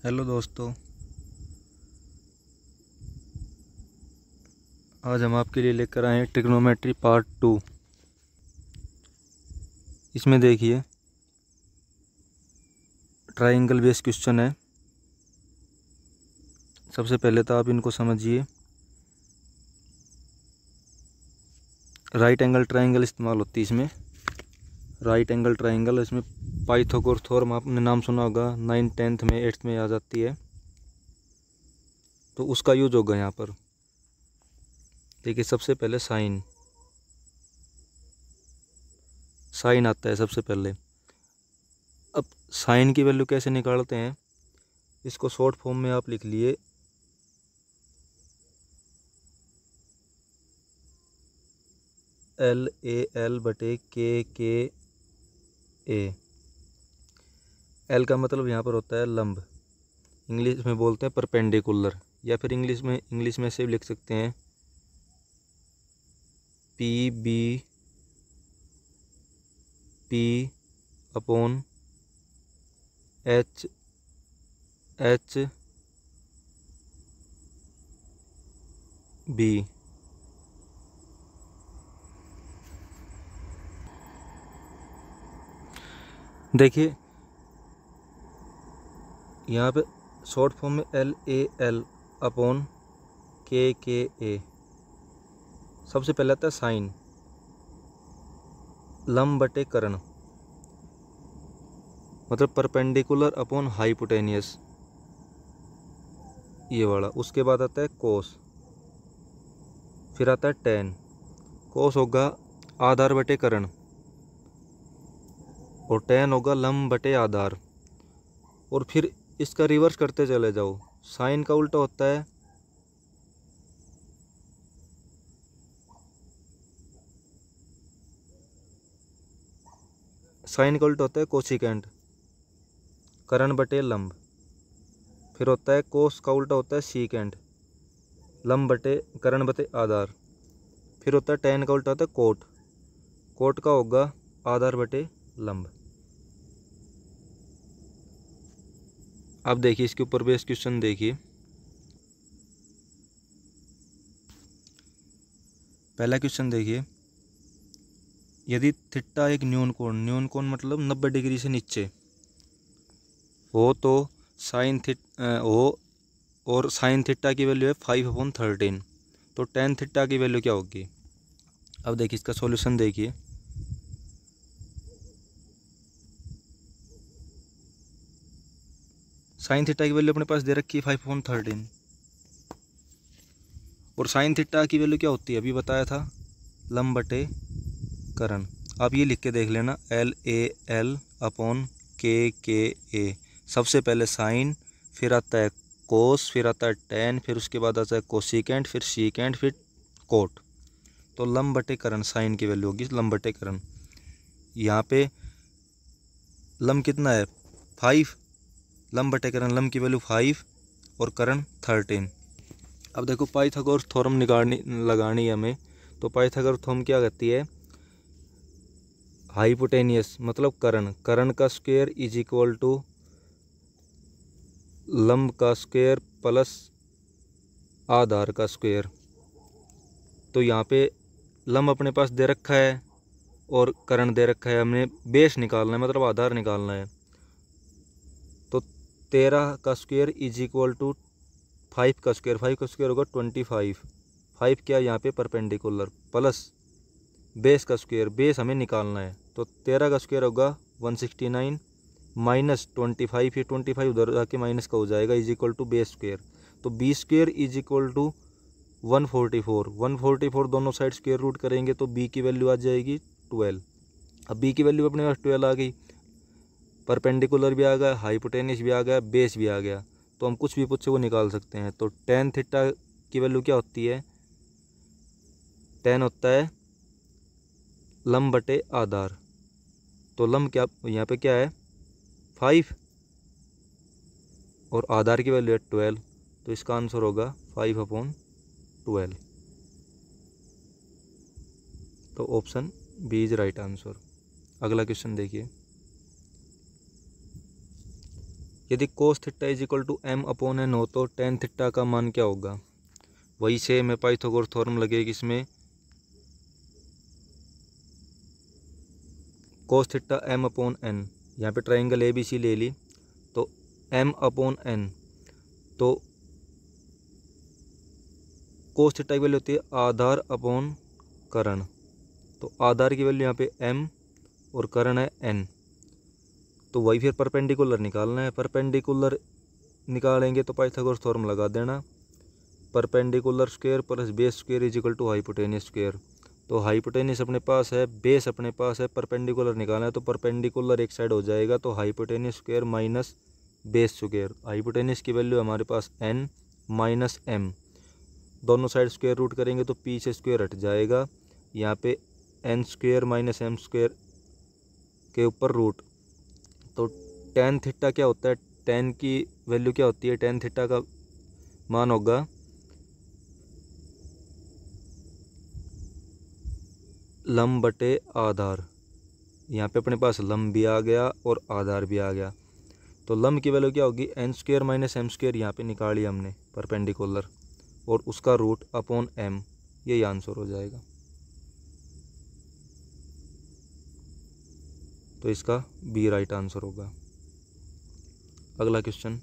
Hello दोस्तों। आज हम आपके लिए लेकर आए हैं ट्रिग्नोमेट्री पार्ट 2। इसमें देखिए ट्राइंगल बेस्ड क्वेश्चन है। सबसे पहले तो आप इनको समझिए। राइट एंगल ट्राइंगल इस्तेमाल होती है इसमें। राइट एंगल ट्राइंगल इसमें पाइथागोरस थ्योरम आपने नाम सुना होगा, 9th 10th में 8th में आ जाती है, तो उसका यूज होगा यहाँ पर। देखिए सबसे पहले साइन आता है सबसे पहले। अब साइन की वैल्यू कैसे निकालते हैं, इसको शॉर्ट फॉर्म में आप लिख लिए LAL/KKA। एल का मतलब यहाँ पर होता है लंब, इंग्लिश में बोलते हैं परपेंडिकुलर, या फिर इंग्लिश में से भी लिख सकते हैं PB/HHB। देखिए यहाँ पे शॉर्ट फॉर्म में LAL/KKA। सबसे पहले आता है साइन, लंब बटे कर्ण, मतलब परपेंडिकुलर अपॉन हाइपोटेनियस, ये वाला। उसके बाद आता है कोस, फिर आता है टेन। कोस होगा आधार बटे कर्ण, और टेन होगा लंब बटे आधार। और फिर इसका रिवर्स करते चले जाओ। साइन का उल्टा होता है कोसिकेंट, कर्ण बटे लंब। फिर होता है कोस का उल्टा होता है सीकेंट, लंब बटे कर्ण बटे आधार। फिर होता है टेन का उल्टा होता है कोट, कोट का होगा आधार बटे लंब। अब देखिए इसके ऊपर बेस क्वेश्चन देखिए। पहला क्वेश्चन देखिए, यदि थीटा एक न्यून कोण मतलब 90 डिग्री से नीचे हो तो साइन हो, और साइन थीटा की वैल्यू है 5/13, तो टेन थीटा की वैल्यू क्या होगी। अब देखिए इसका सॉल्यूशन देखिए। साइन थीटा की वैल्यू अपने पास दे रखी है 5/13, और साइन थीटा की वैल्यू क्या होती है अभी बताया था, लंब बटे कर्ण। आप ये लिख के देख लेना, LAL/KKA। सबसे पहले साइन, फिर आता है कोस, फिर आता है टेन, फिर उसके बाद आता है कोसिकेंट, फिर सीकेंट, फिर कोट। तो लंब बटे कर्ण साइन की वैल्यू होगी लंब बटे कर्ण। यहाँ पे लंब कितना है 5, लंब बटे कर्ण, लंब की वैल्यू 5 और कर्ण 13। अब देखो पाइथागोरस थ्योरम लगानी है हमें, तो पाइथागोरस थ्योरम क्या कहती है, हाइपोटेनियस मतलब कर्ण का स्क्वायर इज इक्वल टू लंब का स्क्वायर प्लस आधार का स्क्वायर। तो यहाँ पे लंब अपने पास दे रखा है और कर्ण दे रखा है, हमने बेस निकालना है मतलब आधार निकालना है। तो 13 का स्क्वायर इज इक्वल टू 5 का स्क्वायर, 5 का स्क्वायर होगा 25। 5 क्या यहाँ पे परपेंडिकुलर, प्लस बेस का स्क्वायर, बेस हमें निकालना है, तो 13 का स्क्वायर होगा 169 माइनस 25, ये 25 उधर जाके माइनस का हो जाएगा, is equal to base square. तो B square is equal to 144 दोनों साइड स्क्वायर रूट करेंगे तो बी की वैल्यू आ जाएगी 12। अब बी की वैल्यू अपने पास 12 आ गई, परपेंडिकुलर भी आ गया, हाइपोटेनियस भी आ गया, बेस भी आ गया, तो हम कुछ भी पूछे वो निकाल सकते हैं। तो टेन थीटा की वैल्यू क्या होती है, टेन होता है लंब बटे आधार। तो लंब क्या यहाँ पे क्या है 5 और आधार की वैल्यू है 12, तो इसका आंसर होगा 5/12। तो option B is right answer. अगला क्वेश्चन देखिए। यदि cos theta is equal to m upon n हो तो टेन थीटा का मान क्या होगा। वही से मैं पाइथागोरस थ्योरम लगेगी इसमें। Cos theta m upon n, यहाँ पे ट्राइंगल ए बी सी ले ली तो एम अपॉन एन, तो कोस थीटा की वैल्यू होती है आधार अपॉन कर्ण। तो आधार की वैल्यू यहाँ पे m और कर्ण है n। तो वही फिर परपेंडिकुलर निकालना है। परपेंडिकुलर निकालेंगे तो पाइथागोरस थ्योरम लगा देना, perpendicular square plus base square is equal to hypotenuse square. तो हाइपोटेनियस अपने पास है, बेस अपने पास है, परपेंडिकुलर निकालना है तो परपेंडिकुलर एक साइड हो जाएगा तो hypotenuse square minus base square. Hypotenuse की वैल्यू हमारे पास n माइनस m, दोनों साइड स्क्वायर रूट करेंगे तो पी से स्क्वायर हट जाएगा। यहाँ पे n square minus m square के ऊपर रूट। तो टेन थीटा क्या होता है, टेन की वैल्यू क्या होती है, टेन थीटा का मान होगा लंब बटे आधार। यहाँ पे अपने पास लंब भी आ गया और आधार भी आ गया। तो लंब की वैल्यू क्या होगी, n square minus m square, यहाँ पे निकाली हमने परपेंडिकुलर, और उसका रूट अपॉन एम, यही आंसर हो जाएगा। तो इसका बी राइट आंसर होगा। अगला question,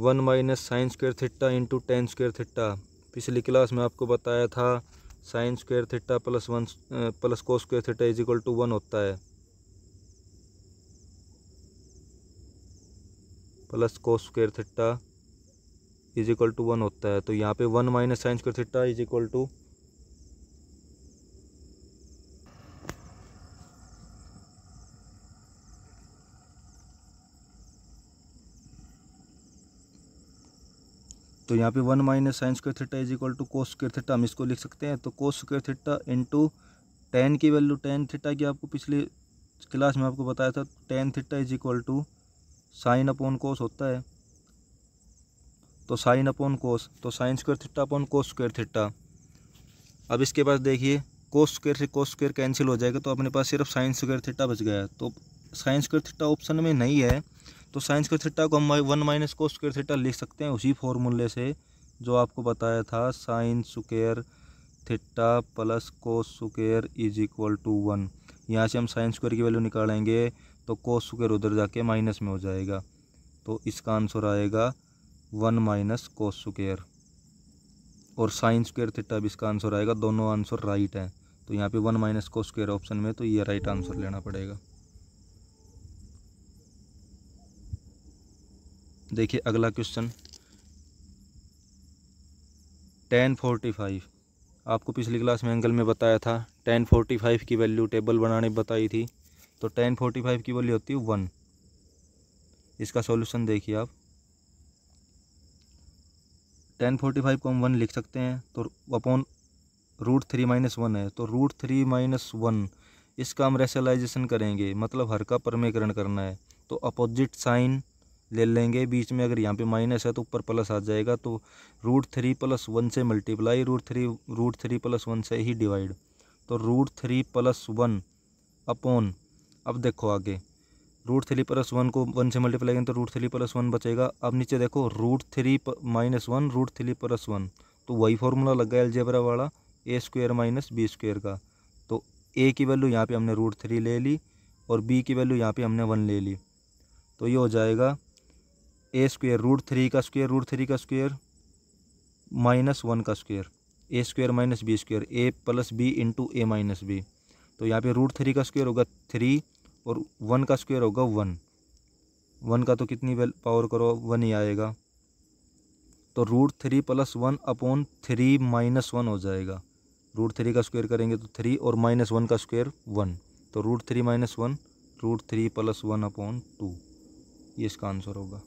1 minus sine square theta into tan square theta. पिछली क्लास में आपको बताया था sine square theta plus one plus cos square theta is equal to 1 होता है, plus cos square theta is equal to 1 होता है। तो यहाँ पे 1 minus sine square theta is equal to, तो यहाँ पे 1 minus sine square theta is equal to cos square theta, हम इसको लिख सकते हैं। तो cos square theta into tan की वैल्यू, टेन थीटा की आपको पिछली क्लास में आपको बताया था, tan theta is equal to sine upon cos होता है। तो साइन अपॉन कोस, तो sine square theta upon cos square theta. अब इसके पास देखिए कोस स्क्वायर से कोस स्क्वायर कैंसिल हो जाएगा तो अपने पास सिर्फ साइन स्क्वायर थीटा बच गया। तो साइन स्क्वायर थीटा ऑप्शन में नहीं है तो साइन स्क्वायर थीटा को हम 1 माइनस कोस स्क्वायर थीटा लिख सकते हैं उसी फॉर्मूले से जो आपको बताया था, sine square theta plus cos square is equal to 1। यहाँ से हम साइन स्क्वायर की वैल्यू निकालेंगे तो कोस स्क्वायर उधर जाके माइनस में हो जाएगा। तो इसका आंसर आएगा 1 माइनस कोस स्क्वायर, और साइन स्क्वायर थीटा भी इसका आंसर आएगा। दोनों आंसर राइट हैं। तो यहाँ पे 1 माइनस कोस स्क्वायर ऑप्शन में, तो ये राइट आंसर लेना पड़ेगा। देखिए अगला क्वेश्चन, tan 45। आपको पिछली क्लास में एंगल में बताया था, tan 45 की वैल्यू टेबल बनाने बताई थी। तो tan 45 की वैल्यू होती है 1। इसका सॉल्यूशन देखिए आप, tan 45 को हम 1 लिख सकते हैं तो अपॉन रूट 3 माइनस 1 है, तो रूट 3 माइनस 1, इसका हम रेशनलाइजेशन करेंगे, मतलब हर का परमेकरण करना है। तो अपोजिट साइन ले लेंगे, बीच में अगर यहाँ पे माइनस है तो ऊपर प्लस आ जाएगा। तो रूट 3 प्लस 1 से मल्टीप्लाई, रूट थ्री प्लस 1 से ही डिवाइड। तो रूट 3 प्लस 1 अपॉन, अब देखो आगे रूट 3 प्लस 1 को 1 से मल्टीप्लाई करेंगे तो रूट 3 प्लस 1 बचेगा। अब नीचे देखो रूट 3 माइनस 1 रूट 3 प्लस 1, तो वही फॉर्मूला लग गया अलजेब्रा वाला, ए स्क्वायर माइनस बी स्क्वायर का। तो ए की वैल्यू यहाँ पे हमने रूट 3 ले ली और बी की वैल्यू यहाँ पे हमने 1 ले ली। तो ये हो जाएगा ए स्क्वायर रूट 3 का स्क्वायर माइनस 1 का स्क्वायर, ए स्क्वायर माइनस बी स्क्वायर, ए प्लस बी इंटू ए माइनस बी। तो यहाँ पे रूट 3 का स्क्वायर होगा 3 और 1 का स्क्वायर होगा 1। 1 का तो कितनी पावर करो 1 ही आएगा। तो रूट 3 प्लस 1 अपॉन 3 माइनस 1 हो जाएगा। रूट 3 का स्क्वायर करेंगे तो 3 और माइनस 1 का स्क्वायर 1। तो root 3 minus 1 root 3 plus 1 upon 2, ये इसका आंसर होगा।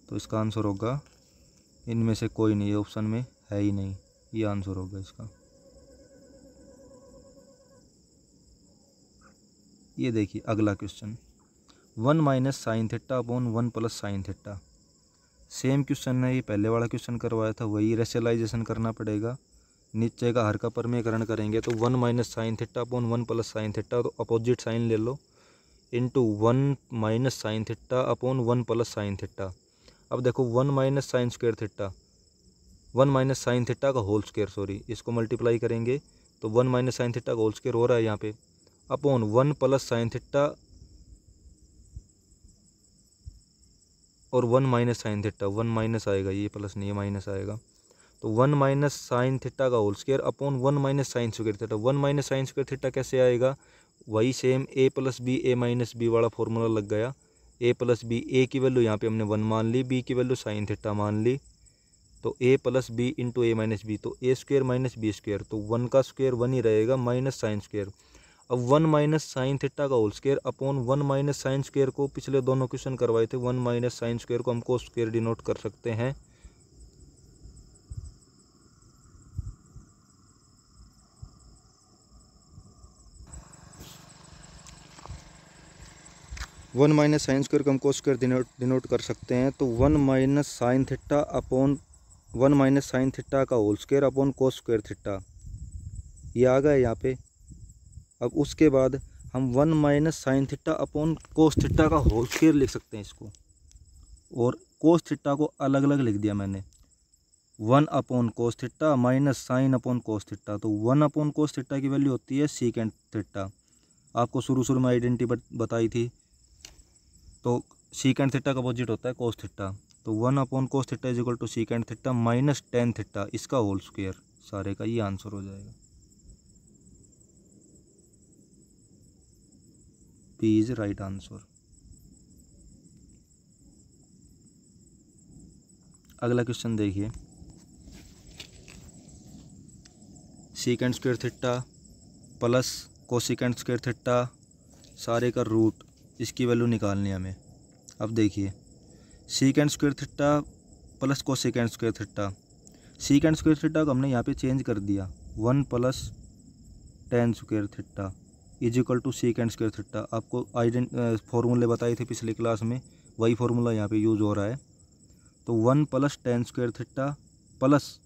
तो इसका आंसर होगा, इनमें से कोई नहीं, ये ऑप्शन में है ही नहीं, ये आंसर होगा इसका। ये देखिए अगला question, 1 minus sine theta upon 1 plus sine theta. Same question है, ये पहले वाला क्वेश्चन करवाया था, वही रेशनलाइजेशन करना पड़ेगा। नीचे का हर का परमीकरण करेंगे तो 1 minus sine theta upon 1 plus sine theta, तो अपोजिट साइन ले लो, into 1 minus sine theta upon 1 plus sine theta. अब देखो 1 minus sine square theta, 1 minus sine theta का होल स्क्वायर, सॉरी, इसको मल्टीप्लाई करेंगे तो 1 माइनस साइन थीटा का होल स्क्वायर हो रहा है यहाँ पे, अपॉन 1 प्लस साइन थीटा और 1 माइनस साइन थीटा, 1 माइनस आएगा, ये प्लस नहीं है माइनस आएगा, तो 1 माइनस साइन थीटा का whole square upon 1 minus sine square theta. 1 minus sine square theta कैसे आएगा, वही same A plus B A minus B वाला फॉर्मूला लग गया। ए प्लस बी, ए की वैल्यू यहाँ पे हमने 1 मान ली, बी की वैल्यू साइन थीटा मान ली, तो ए प्लस बी इंटू ए माइनस बी, तो ए स्क्वायर माइनस बी स्क्वायर, तो 1 का स्क्वायर 1 ही रहेगा माइनस साइन स्क्वायर। अब 1 माइनस साइन थीटा का whole square upon 1 minus sine square को पिछले दोनों क्वेश्चन करवाए थे, 1 माइनस साइन स्क्वायर को हम कोस स्क्वायर डिनोट कर सकते हैं। वन माइनस साइन स्क्वायर को हम कोस स्क्वायर डिनोट कर सकते हैं, तो 1 minus sine theta upon 1 minus sine theta का whole square upon cos square theta, ये आ गया यहाँ पे। अब उसके बाद हम 1 minus sine theta upon cos theta का होल स्क्वायर लिख सकते हैं इसको, और कोस थीटा को अलग अलग लिख दिया मैंने, 1 upon cos theta minus sign upon cos theta, तो 1 अपॉन कोस थीटा की वैल्यू होती है सीकेंट थीटा, आपको शुरू में आइडेंटिटी बताई थी, तो सीकेंट थीटा का अपोजिट होता है कोस थीटा, तो 1 upon cos theta is equal to secant theta minus tan theta, इसका होल स्क्वायर, सारे का ये आंसर हो जाएगा। B is right answer. अगला क्वेश्चन देखिए, secant square theta plus cosecant square theta, सारे का रूट, इसकी वैल्यू निकालनी है हमें। अब देखिए, secant square theta plus cosecant square theta, secant square theta को हमने यहाँ पे चेंज कर दिया, 1 plus tan square theta is equal to secant square theta. आपको फॉर्मूले बताए थे पिछली क्लास में, वही फॉर्मूला यहाँ पे यूज़ हो रहा है, तो 1 plus tan square theta plus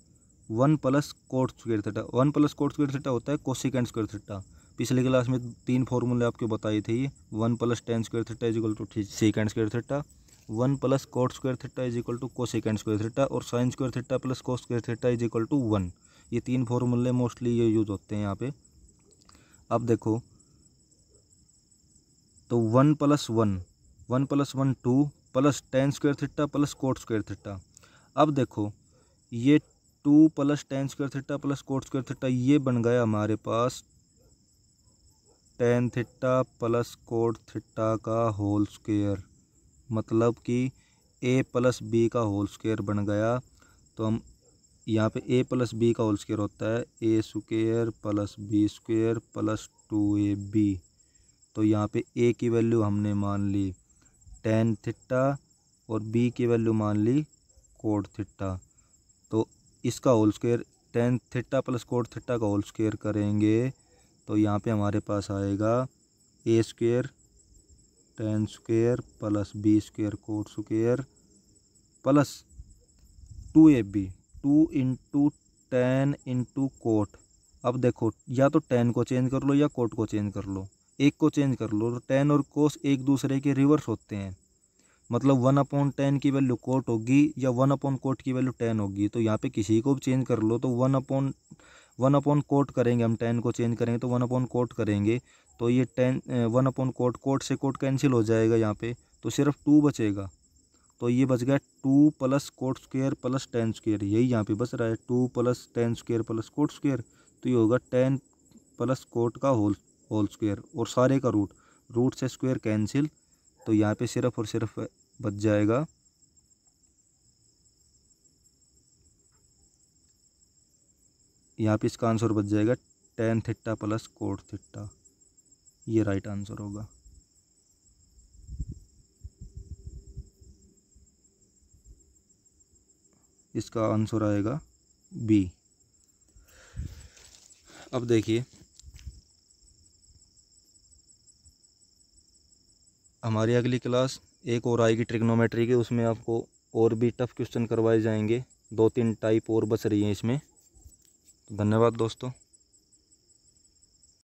1 plus cot square theta, 1 plus cot square theta होता है कोसिकेंट स्क्वायर थीटा। पिछली क्लास में 3 फॉर्मूले आपको बताए थे, ये 1 plus tan square theta is equal to secant square theta, 1 plus cot square theta is equal to cosecant square theta, और sine square theta plus cos square theta is equal to 1। ये 3 फॉर्मूले mostly ये use होते हैं यहाँ पे। अब देखो, तो 1 plus 1 2 plus tan square theta plus cot square theta. अब देखो, ये 2 plus tan square theta plus cot square theta, ये बन गया हमारे पास tan theta plus cot theta का होल स्क्वायर, मतलब कि ए प्लस बी का होल स्क्वायर बन गया। तो हम यहाँ पे ए प्लस बी का होल स्क्वायर होता है A square plus B square plus 2ab, तो यहाँ पे ए की वैल्यू हमने मान ली टेन थीटा और बी की वैल्यू मान ली कोट थीटा, तो इसका whole square tan theta plus cot theta का होल स्क्वायर करेंगे तो यहाँ पे हमारे पास आएगा A square tan square plus B square cot square plus 2ab, 2 into tan into cot. अब देखो, या तो टेन को चेंज कर लो या कोट को चेंज कर लो, एक को चेंज कर लो, तो टेन और कोस एक दूसरे के रिवर्स होते हैं, मतलब 1/10 की वैल्यू कोट होगी या 1/कोट की वैल्यू टेन होगी, तो यहाँ पे किसी को भी चेंज कर लो, तो 1/कोट करेंगे हम, 10 को चेंज करेंगे तो 1/कोट करेंगे, तो ये 1/कोट, कोट से कोट कैंसिल हो जाएगा यहाँ पे, तो सिर्फ 2 बचेगा, तो ये बच गया 2 plus cot square plus tan square, यही यहाँ पे बच रहा है 2 plus tan square plus cot square, तो ये होगा 10 प्लस कोट का होल स्क्वायर, और सारे का रूट से स्क्वायर कैंसिल, तो यहाँ पे सिर्फ और सिर्फ बच जाएगा यहाँ पे, इसका आंसर बच जाएगा ten theta plus cot theta, ये राइट आंसर होगा। इसका आंसर आएगा बी। अब देखिए, हमारी अगली क्लास एक और आएगी ट्रिग्नोमेट्री की, उसमें आपको और भी टफ क्वेश्चन करवाए जाएंगे, 2-3 टाइप और बच रही हैं इसमें, धन्यवाद दोस्तों।